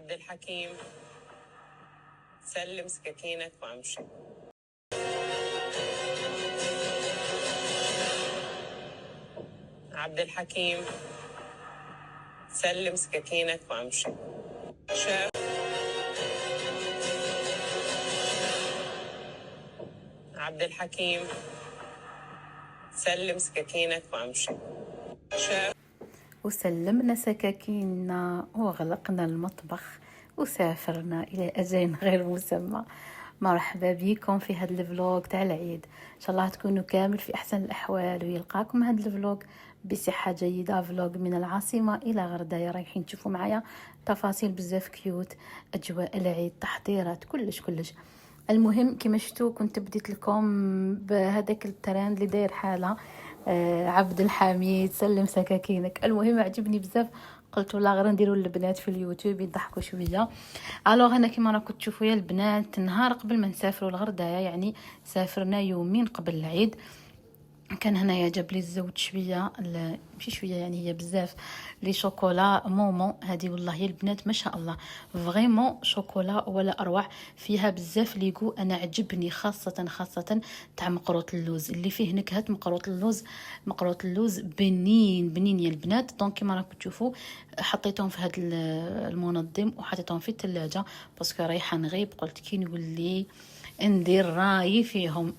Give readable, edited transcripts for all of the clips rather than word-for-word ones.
عبد الحكيم سلم سكاكينك وامشي. عبد الحكيم سلم سكاكينك وامشي. شاف عبد الحكيم سلم سكاكينك وامشي. شاف وسلمنا سكاكيننا وغلقنا المطبخ وسافرنا إلى أجل غير مسمى. مرحبا بكم في هذا الفلوق تاع العيد، ان شاء الله تكونوا كامل في احسن الاحوال ويلقاكم هذا الفلوق بصحه جيده. فلوق من العاصمه الى غردايه، رايحين تشوفوا معايا تفاصيل بزاف كيوت، اجواء العيد، تحضيرات، كلش. المهم كما شفتوا كنت بديت لكم بهذاك الترند اللي داير حاله عبد الحميد سلم سكاكينك. المهم عجبني بزاف، قلت والله غير نديروا البنات في اليوتيوب يضحكوا شويه. الوغ انا كما راكم تشوفوا يا البنات، نهار قبل ما نسافروا لغردايه، يعني سافرنا يومين قبل العيد، كان هنايا جاب لي الزوج شويه، ماشي شويه يعني هي بزاف، لي شوكولا مومو. هذه والله يا البنات ما شاء الله فريمون شوكولا ولا اروع، فيها بزاف ليغو. انا عجبني خاصه تاع مقروط اللوز اللي فيه نكهه مقروط اللوز بنين يا البنات. دونك كيما راكم تشوفوا حطيتهم في هذا المنظم وحطيتهم في الثلاجه باسكو رايحه نغيب، قلت كي نولي ندير رايي فيهم.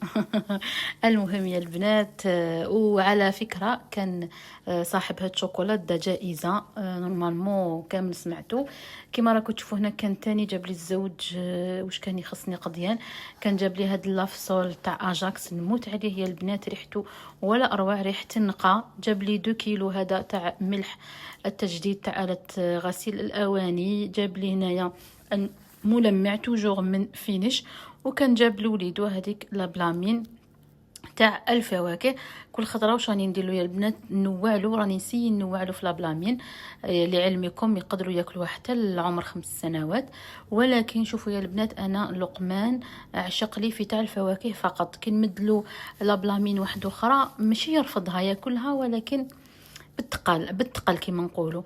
المهم يا البنات، وعلى فكرة كان صاحب هاد الشوكولات دا جائزة نورمالمون كامل سمعتو. كما راكم تشوفوا هنا كان تاني جاب لي الزوج واش كان يخصني قضيان، كان جاب لي هاد اللافسول تاع اجاكس نموت عليه يا البنات، ريحته ولا اروع، ريحه النقا. جاب لي 2 كيلو هذا تاع ملح التجديد تاع آلة غسيل الاواني. جاب لي هنايا ملمع توجور من فينيش، وكان جاب لوليدو هذيك لابلامين تاع الفواكه. كل خطره واش راني نديرلو يا البنات، نوعلو، راني نسي نوعلو في لابلامين. لعلمكم يقدروا ياكلوها حتى العمر 5 سنوات، ولكن شوفوا يا البنات انا لقمان عشق لي في تاع الفواكه فقط. كي نمدلو لابلامين واحده اخرى ماشي يرفضها ياكلها، ولكن بالتقل كيما نقولوا.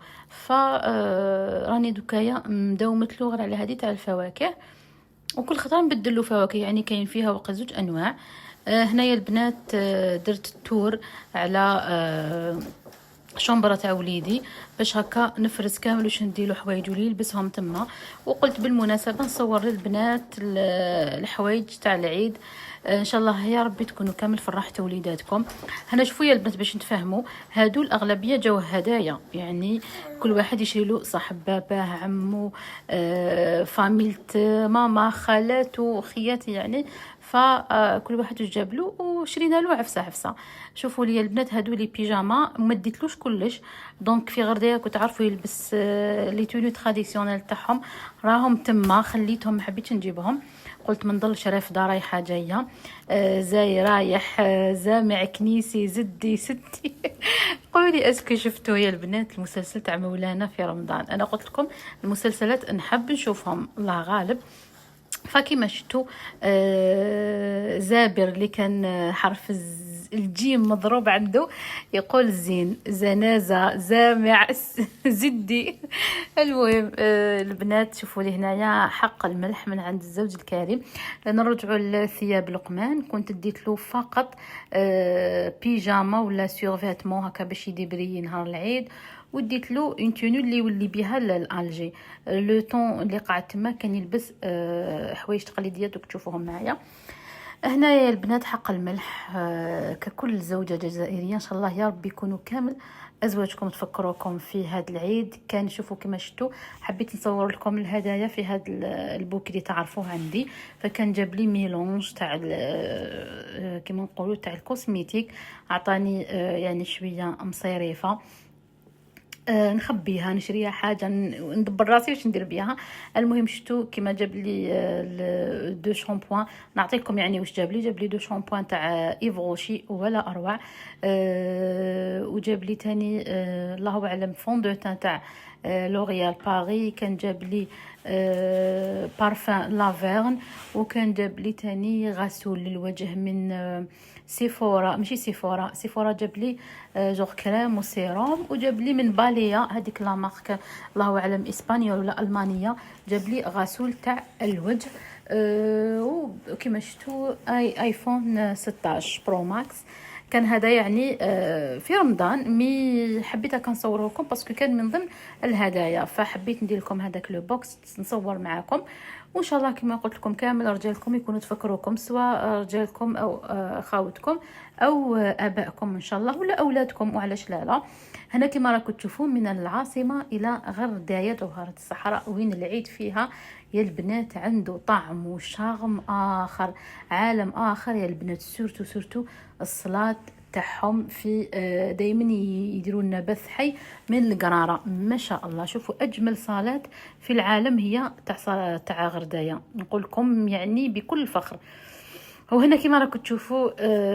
راني دوكايا مداومتلو غير على هذه تاع الفواكه، وكل خطره نبدلو فواكه، يعني كاين فيها وقت 2 انواع. هنايا البنات درت التور على شومبرة تاع وليدي باش هكا نفرز كامل واش نديرو حوايج ولي يلبسهم تما. وقلت بالمناسبه نصور للبنات الحوايج تاع العيد، ان شاء الله يا ربي تكونوا كامل فرحتوا وليداتكم. هنا شوفوا يا البنات باش نتفاهموا، هادو الاغلبيه جاو هدايا، يعني كل واحد يشري له صاحب باباه عمو فاميلت ماما خالاته خياتي، يعني فكل واحد جاب له وشرينا له عفسه. شوفوا لي البنات هادو لي بيجاما ما ديتلوش كلش، دونك في غردايه كنت عارفوا يلبس لي توني تراديسيونيل تاعهم راهم تما، خليتهم ما حبيتش نجيبهم، قلت ما نضلش رافده رايحه جايه زاي رايح زامع كنيسي زدي ستي. قولي اسكو شفتوا يا البنات المسلسل تاع مولانا في رمضان؟ انا قلت لكم المسلسلات نحب نشوفهم الله غالب. فكما شفتوا زابر اللي كان حرف الجيم مضروب عنده يقول زين، زنازة، زامع، زدي. المهم البنات شوفوا لي هنايا حق الملح من عند الزوج الكريم. نرجعوا لثياب لقمان، كنت ديت له فقط بيجاما ولا سورفيتمون هكا باش يدبري نهار العيد، وديت له اون توني اللي يولي بها الالجي. لو طون اللي قعد تما كان يلبس حوايج تقليديه دوك تشوفوهم معايا. هنايا البنات حق الملح ككل زوجه جزائريه ان شاء الله يا رب يكونوا كامل ازواجكم تفكروكم في هذا العيد. كان شوفوا كما شفتوا حبيت نصور لكم الهدايا في هذا البوك اللي تعرفوه عندي، فكان جاب لي ميلونج تاع كما نقولوا تاع الكوسميتيك، عطاني يعني شويه مصيرفه نخبيها نشريها حاجه ندبر راسي واش ندير بيها. المهم شفتوا كيما جاب لي 2 شامبوان، نعطيكم يعني واش جاب لي 2 شامبوان تاع ايفروشي ولا اروع. وجاب لي تاني الله اعلم فون دو تان تاع لوريال باري، كان جاب لي بارفان لافيرن، وكان جاب لي تاني غسول للوجه من سيفورا، ماشي سيفورا، سيفورا جاب لي جوغ كريم وسيروم، وجاب لي من باليا هذيك لا مارك الله اعلم اسبانيول ولا المانيه، جاب لي غسول تاع الوجه. وكما شفتوا ايفون 16 برو ماكس. كان هذا يعني في رمضان، مي حبيت كنصوره لكم باسكو كان من ضمن الهدايا، فحبيت ندير لكم هذاك لو بوكس نصور معاكم. وان شاء الله كما قلت لكم كامل رجالكم يكونوا تفكروكم، سواء رجالكم او خاوتكم او ابائكم ان شاء الله، ولا اولادكم، وعلاش لا. هنا كما راكم تشوفون من العاصمه الى غردايه جوهره الصحراء، وين العيد فيها يا البنات عنده طعم وشغم اخر، عالم اخر يا البنات. سورتو سورتو الصلاه تاعهم في دائما يديروا لنا بث حي من القراره، ما شاء الله. شوفوا اجمل صلاه في العالم هي تاع غردايه، نقول لكم يعني بكل فخر. وهنا كما راكم تشوفوا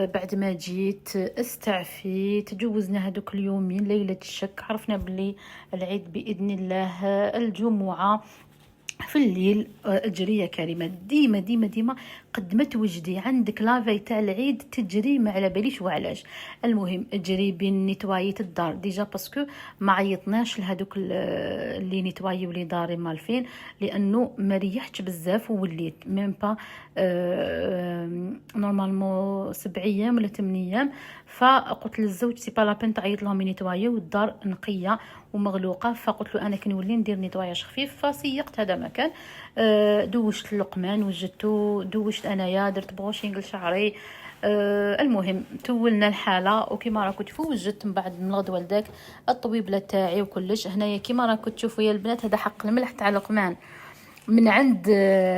بعد ما جيت استعفيت، تجوزنا هذوك اليومين ليله الشك، عرفنا بلي العيد باذن الله الجمعه في الليل. اجري يا كريمه، ديما ديما ديما قد ما توجدي عندك لافي تاع العيد تجري، ما على باليش وعلاش. المهم اجري بين نتواية الدار ديجا، باسكو ما عيطناش لهذوك اللي نتوايو لي داري مالفين، لانه ما ريحتش بزاف ووليت ميم با نورمالمون 7 ايام ولا 8 ايام. فقلت للزوج سي با لابين تعيط لهم ينتوايو، والدار نقيه ومغلوقه. فقلت له انا كنولي ندير نيتواياج خفيف، فسيقت هذا مكان. دوشت اللقمان وجدته، دوشت انايا، درت بروشينغ لشعري. المهم تولنا الحاله، وكما راكم تشوفوا وجدت من بعد من الغدوه لذاك الطبيبله تاعي وكلش. هنايا كما راكم تشوفوا يا البنات هذا حق الملح تاع لقمان من عند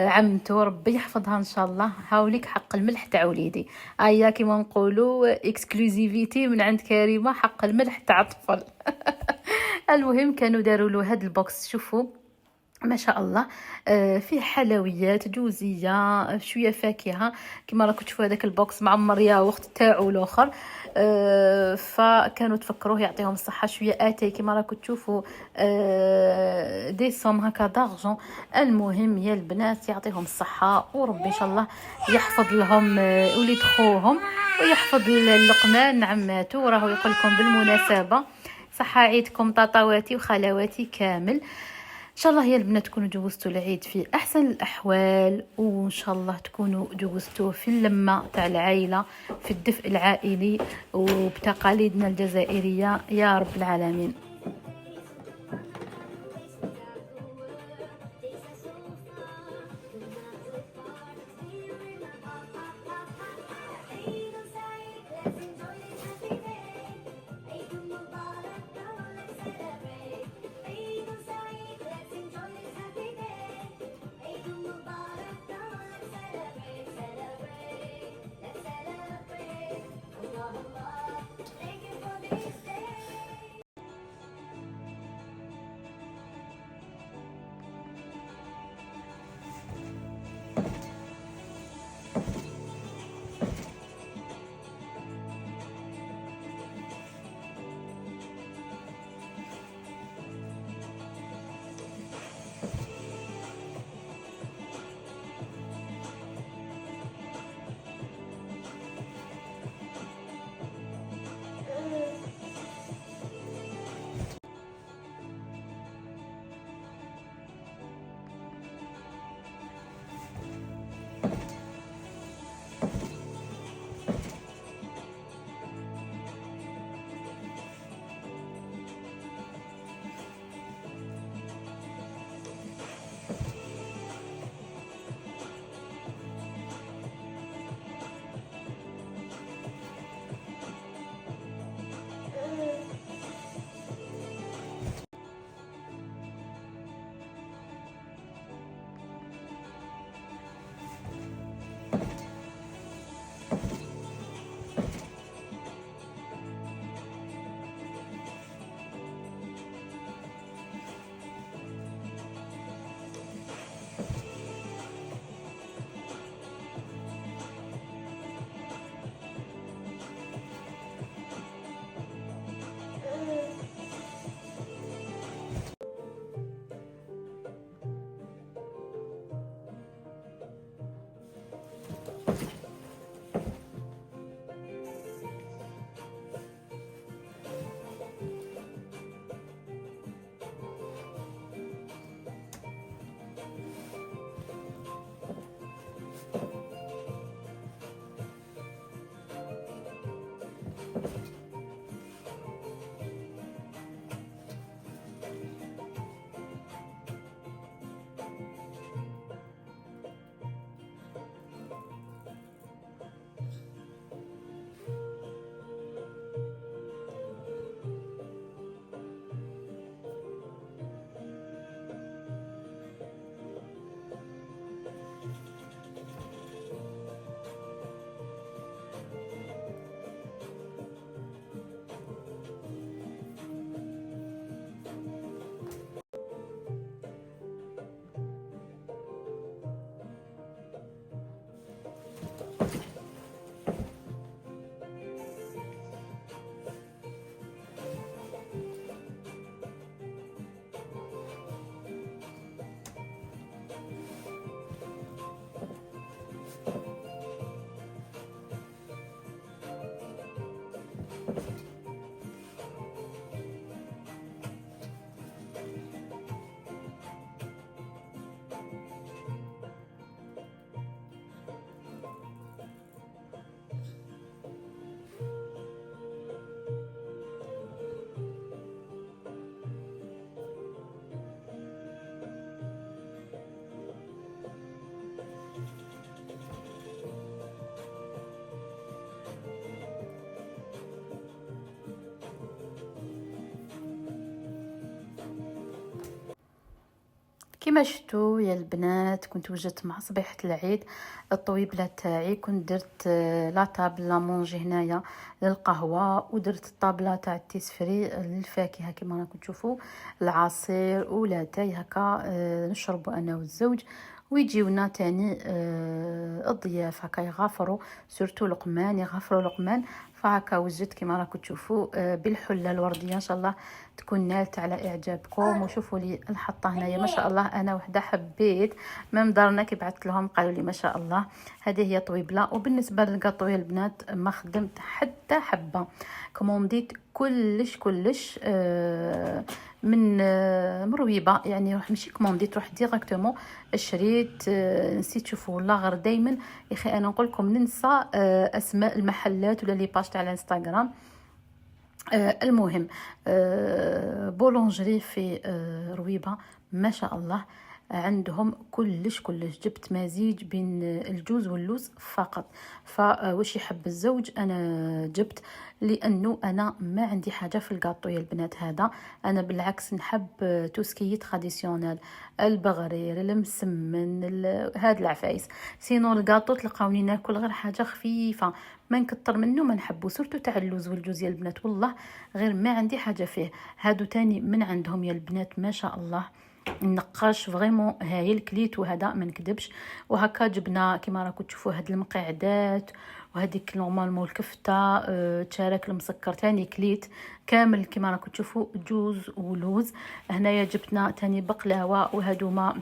عمته، ربي يحفظها ان شاء الله. هاوليك حق الملح تاع وليدي، ايا كيما نقولوا اكسكلوزيفيتي من عند كريمه، حق الملح تاع الطفل. المهم كانوا داروا له هذا البوكس، شوفوا ما شاء الله. فيه حلويات جوزيه، شويه فاكهه، كما راكم تشوفوا هذاك البوكس معمر يا وقت تاعو الاخر. فكانوا تفكروه يعطيهم الصحه، شويه اتاي كما راكم تشوفوا دي سوم هكا دارجون. المهم يا البنات يعطيهم الصحه، وربي ان شاء الله يحفظ لهم وليد خوهم، ويحفظ اللقمان عماته. راهو يقول لكم بالمناسبه صحه عيدكم طاطاواتي وخالواتي كامل. ان شاء الله يا البنات تكونوا جوزتوا العيد في احسن الاحوال، وان شاء الله تكونوا جوزتوه في اللمه تاع العائله، في الدفء العائلي وبتقاليدنا الجزائريه يا رب العالمين. كما شفتوا يا البنات، كنت وجدت مع صبيحه العيد الطويبله تاعي. كنت درت لا طابل لا مونجي هنايا للقهوه، ودرت الطابله تاع التيسفري للفاكهه كما راكم تشوفوا، العصير ولاتاي هكا نشربوا انا والزوج. ويجيونا تاني الضياف هكا يغافروا، سورتو لقمان يغافروا لقمان. فهكا وجدت كما راكم تشوفوا بالحله الورديه، ان شاء الله تكون نالت على اعجابكم. وشوفوا لي الحطه هنايا ما شاء الله، انا وحده حبيت من دارنا كي بعثت لهم قالوا لي ما شاء الله هذه هي طويبله. وبالنسبه للكاطو يا البنات ما خدمت حتى حبه، كومونديت كلش من مرويبه يعني، ماشي كومونديت، روح ديريكتومون شريت. نسيت. شوفوا والله غير دائما يا اخي انا نقول لكم ننسى اسماء المحلات ولا لي باج تاع الانستغرام. المهم بولونجري في رويبه ما شاء الله عندهم كلش. جبت مزيج بين الجوز واللوز فقط. فواش يحب الزوج انا جبت، لانه انا ما عندي حاجه في الكاطو يا البنات هذا. انا بالعكس نحب توسكي تراديسيونيل، البغرير المسمن هاد العفايس. سينو الكاطو تلقاوني ناكل غير حاجه خفيفه، ما نكتر منه ما نحبو، سورتو تاع اللوز والجوز يا البنات والله غير ما عندي حاجه فيه. هادو تاني من عندهم يا البنات ما شاء الله، النقاش فريمون هايل، كليت وهذا ما نكذبش. وهكا جبنا كما راكم تشوفوا هاد المقعدات، وهذيك نورمالمون الكفته تشارك المسكر تاني كليت كامل كما راكم تشوفوا جوز ولوز. هنايا جبنا تاني بقلاوه، وهادوما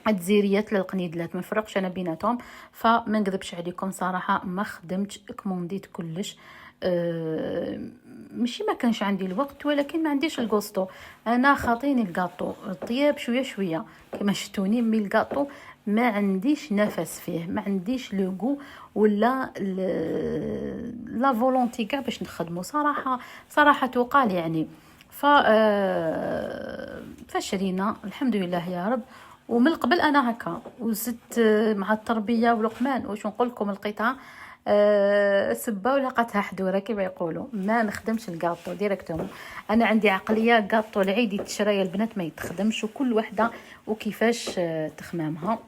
الجزيريات للقنيدلات ما نفرقش انا بيناتهم. فما نكذبش عليكم صراحه ما خدمتش، كومونديت كلش. ماشي ما كانش عندي الوقت، ولكن ما عنديش الكوستو. انا خاطيني الكاطو طياب شويه كما شفتوني، مي الكاطو ما عنديش نفس فيه، ما عنديش لو غو ولا لا فولونتي كاع باش نخدمه صراحه تقال يعني. ف فشرينا الحمد لله يا رب. ومن قبل انا هكا وزدت مع التربيه ولقمان واش نقول لكم القطعه سبه ولقتها حدوره كما يقولوا، ما نخدمش الكاطو ديريكتومون. انا عندي عقليه كاطو العيد يتشرى يا البنات ما يتخدمش، وكل وحده وكيفاش تخمامها.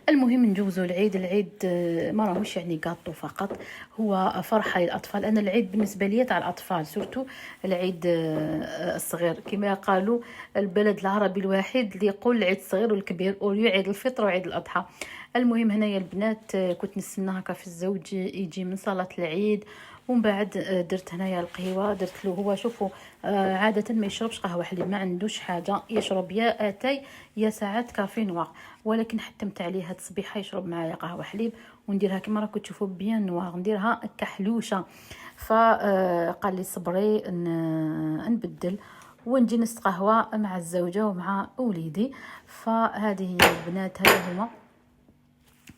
المهم نجوزوا العيد ما راهوش يعني كاطو فقط، هو فرحه للاطفال. انا العيد بالنسبه لي تاع الاطفال، سورتو العيد الصغير كما قالوا البلد العربي الوحيد اللي يقول العيد الصغير والكبير، ويعيد الفطر وعيد الاضحى. المهم هنايا البنات كنت نستنى هكا في الزوج يجي من صلاه العيد، ومن بعد درت هنايا القهوه درت له. هو شوفوا عاده ما يشربش قهوه حليب، ما عندوش حاجه يشرب يا اتاي يا ساعات كافي نوار، ولكن حتمت عليه هاد الصبيحه يشرب معايا قهوه حليب، ونديرها كما راكم تشوفوا بيان نوار، نديرها كحلوشه. فقال لي صبري نبدل ونجي نست قهوه مع الزوجه ومع وليدي. فهذه هي البنات، هذا هما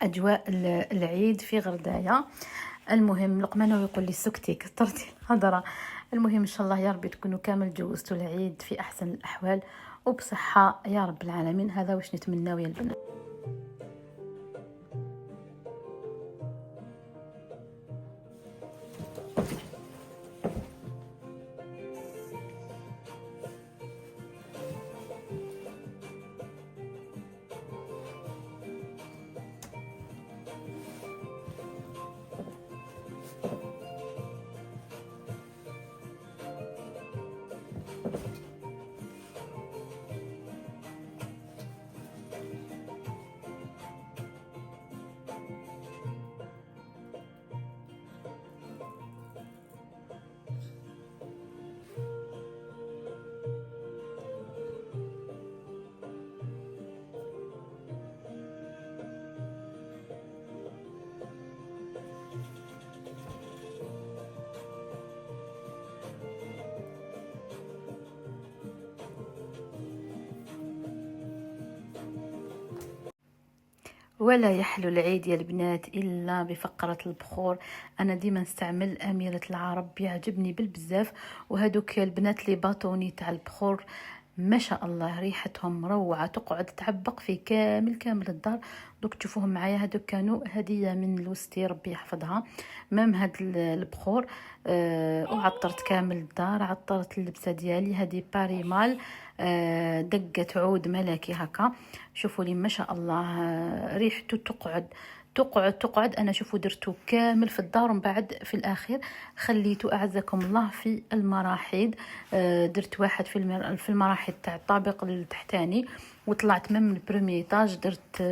اجواء العيد في غردايه. المهم لقمان يقول لي سكتي كثرتي الهضره. المهم ان شاء الله يا رب تكونوا كامل جوزتوا العيد في احسن الاحوال وبصحه يا رب العالمين. هذا واش نتمناو يا البنات. ولا يحلو العيد يا البنات إلا بفقرة البخور. أنا ديما نستعمل أميرة العرب، يعجبني بالبزاف. وهذوك البنات لي باطوني تاع البخور ما شاء الله ريحتهم روعة، تقعد تعبق في كامل الدار. دوك تشوفوهم معايا، هذوك كانوا هدية من الوستي ربي يحفظها. مام هاد البخور وعطرت كامل الدار، عطرت اللبسة ديالي هذه باريمال دقة عود ملكي هكا. شوفوا لي ما شاء الله ريحته تقعد. انا شوفوا درتو كامل في الدار، ومن بعد في الاخير خليته اعزكم الله في المراحيض. درت واحد في المراحيض تاع الطابق التحتاني، وطلعت من البريمي ايطاج درت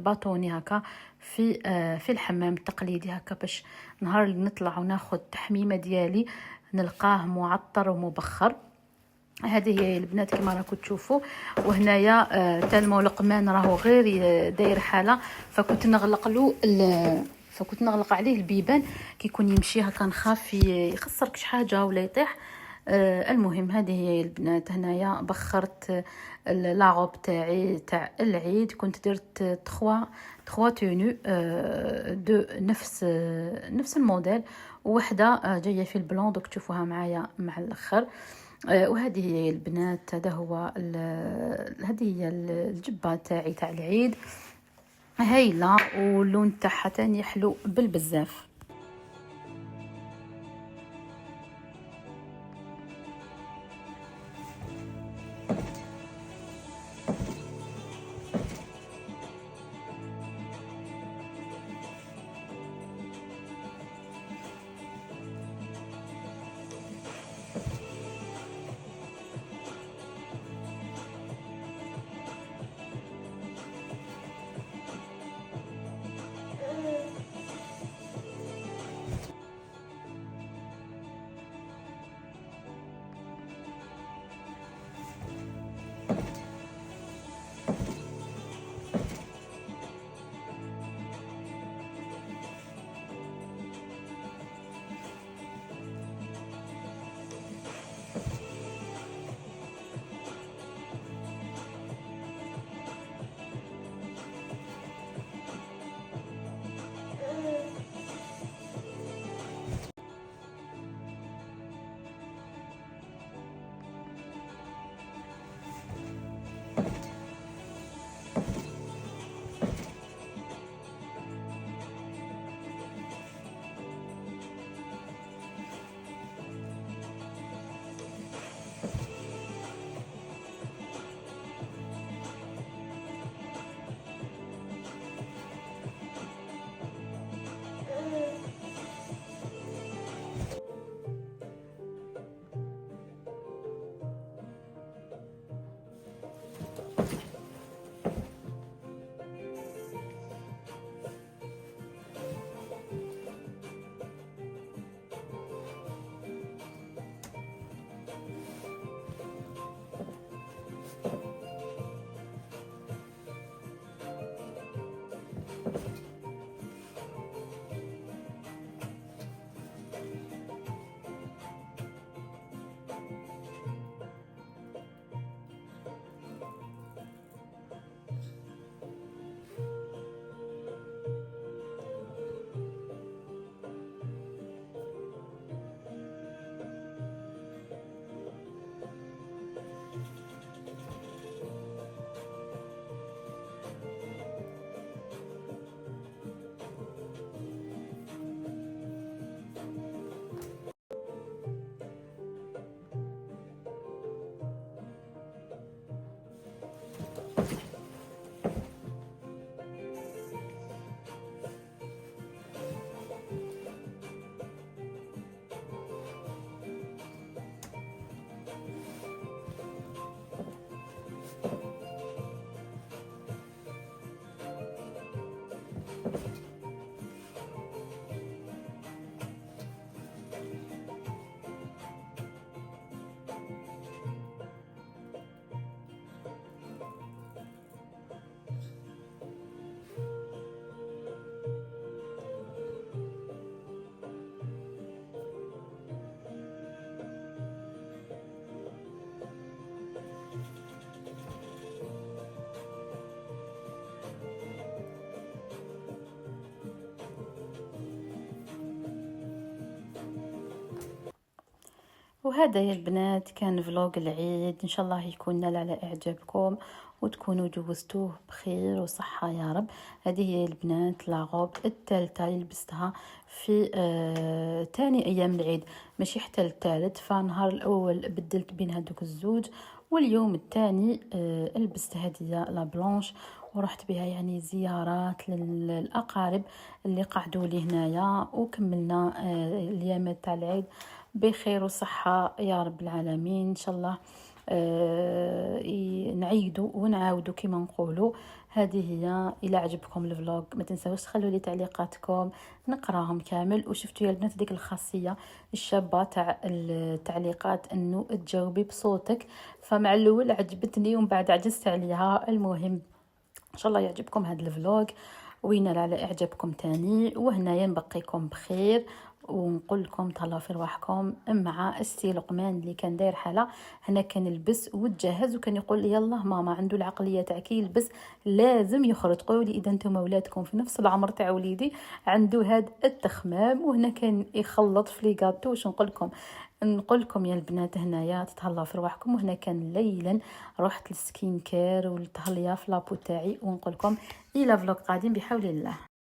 باطوني هكا في الحمام التقليدي هكا، باش نهار اللي نطلع وناخذ تحميمه ديالي نلقاه معطر ومبخر. هذه هي البنات كما راكم تشوفوا. وهنايا تالمو لقمان راهو غير داير حاله، فكنت نغلق عليه البيبان كي يكون يمشي هكا، نخاف يخسرك شي حاجه ولا يطيح. المهم هذه هي البنات. هنايا بخرت لاغوب تاعي تاع العيد، كنت درت تخوا تونو دو نفس الموديل، وحده جايه في البلون دوك تشوفوها معايا مع الاخر. وهذه هي البنات، هذه هي الجبه تاعي تاع العيد هايله، واللون تاعها تاني حلو بالبزاف. وهذا يا البنات كان فلوق العيد، ان شاء الله يكون نال على اعجابكم وتكونوا جوزتوه بخير وصحة يا رب. هذه هي البنات لاغوب الثالثة اللي لبستها في تاني ايام العيد، ماشي حتى الثالث. فالنهار الاول بدلت بين هذوك الزوج، واليوم الثاني لبست هذه لا بلونش ورحت بها يعني زيارات للاقارب اللي قعدوا لي هنايا، وكملنا الايامات تاع العيد بخير وصحة يا رب العالمين. ان شاء الله نعيدوا ونعاودوا كما نقولوا. هذه هي. الى عجبكم الفلوق ما تنساوش تخلوا لي تعليقاتكم نقراهم كامل. وشفتوا يا البنات ديك الخاصيه الشابه تاع التعليقات انه تجاوبي بصوتك، فمع الاول عجبتني ومن بعد عجزت عليها. المهم ان شاء الله يعجبكم هذا الفلوق وينال على اعجابكم تاني. وهنايا نبقيكم بخير ونقول لكم تهلاو في رواحكم مع السي لقمان اللي كان داير حاله هنا، كان يلبس وتجهز وكان يقول لي يلا ماما عنده العقليه تاع كي يلبس لازم يخرج. قولي اذا انتم اولادكم في نفس العمر تاع وليدي عنده هاد التخمام. وهنا كان يخلط في لي غاتو. واش نقول لكم يا البنات هنايا تتهلاو في رواحكم. وهنا كان ليلا رحت للسكين كير والتهليه في لابو تاعي. ونقول لكم الى فلوق قادم بحول الله.